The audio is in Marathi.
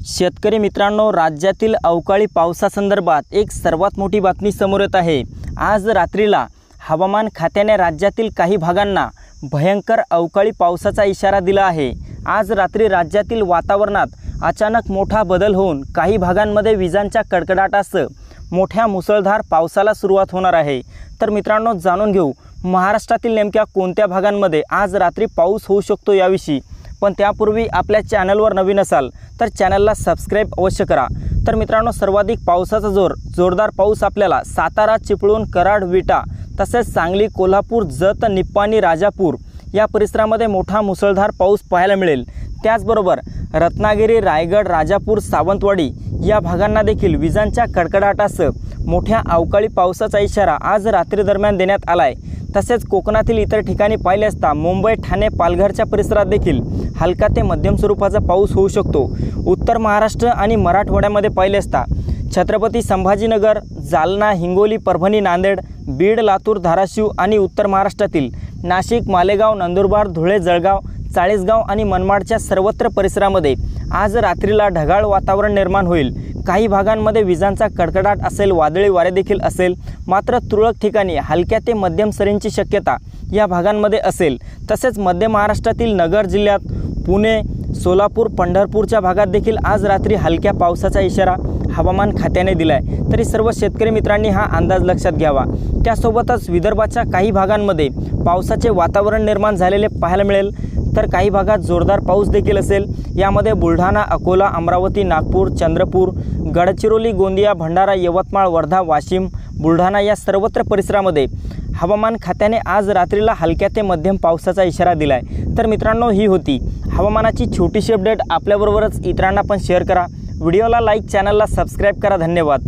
शेतकरी मित्रांनो, राज्यातील अवकाळी पावसासंदर्भात एक सर्वात मोठी बातमी समोर येत आहे। आज रात्रीला हवामान खात्याने राज्यातील काही भागांना भयंकर अवकाळी पावसाचा इशारा दिला आहे। आज रात्री राज्यातील वातावरणात अचानक मोठा बदल होऊन काही भागांमध्ये विजांच्या कडकडाटासह मोठ्या मुसळधार पावसाला सुरुवात होणार आहे। तर मित्रांनो, जाणून घेऊ महाराष्ट्रातील नेमक्या कोणत्या भागांमध्ये आज रात्री पाऊस होऊ शकतो याविषयी। पण त्यापूर्वी आपल्या चॅनलवर नवीन असाल तर चॅनलला सबस्क्राइब अवश्य करा। तर मित्रांनो, सर्वाधिक पावसाचा जोरदार पाऊस आपल्याला सातारा, चिपळूण, कराड, विटा तसेच सांगली, कोल्हापूर, जत, निप्पाणी, राजापूर या परिसरामध्ये मोठा मुसळधार पाऊस पाहायला मिळेल। त्याचबरोबर रत्नागिरी, रायगड, राजापूर, सावंतवाडी या भागांना देखील विजांच्या कडकडाटासह मोठ्या अवकाळी पावसाचा इशारा आज रात्री दरम्यान देण्यात आलाय। तसेच कोकणातील इतर ठिकाणी पाहिले असता मुंबई, ठाणे, पालघरच्या परिसरात देखील हलका ते मध्यम स्वरूपाचा पाऊस होऊ शकतो। उत्तर महाराष्ट्र आणि मराठवाड्यामध्ये पाहिले असता छत्रपती संभाजीनगर, जालना, हिंगोली, परभणी, नांदेड, बीड, लातूर, धाराशिव आणि उत्तर महाराष्ट्रातील नाशिक, मालेगाव, नंदुरबार, धुळे, जळगाव, चाळीसगाव आणि मनमाडच्या सर्वत्र परिसरामध्ये आज रात्रीला ढगाळ वातावरण निर्माण होईल। काही भागांमध्ये विजांचा कडकडाट असेल, वादळी वारे देखील असेल, मात्र तुरळक ठिकाणी हलक्या ते मध्यम सरींची शक्यता या भागांमध्ये असेल। तसेच मध्य महाराष्ट्रातील नगर जिल्ह्यात, पुणे, सोलापूर, पंढरपूरच्या भागात देखील आज रात्री हलक्या पावसाचा इशारा हवामान खात्याने दिलाय। तरी सर्व शेतकरी मित्रांनी हा अंदाज लक्षात घ्यावा। त्यासोबतच विदर्भाच्या काही भागांमध्ये पावसाचे वातावरण निर्माण झालेले पाहायला मिळेल। तर काही भागात जोरदार पाऊस देखील असेल। यामध्ये बुलढाणा, अकोला, अमरावती, नागपूर, चंद्रपूर, गडचिरोली, गोंदिया, भंडारा, यवतमाळ, वर्धा, वाशिम, बुलढाणा या सर्वत्र परिसरामध्ये हवामान खात्याने आज रात्रीला हलक्या ते मध्यम पावसाचा इशारा दिलाय। तर मित्रांनो, ही होती हवामानाची छोटीशी अपडेट। आपल्याबरोबरच इतरांना पण शेअर करा। व्हिडिओला लाईक, चॅनलला सबस्क्राइब करा। धन्यवाद।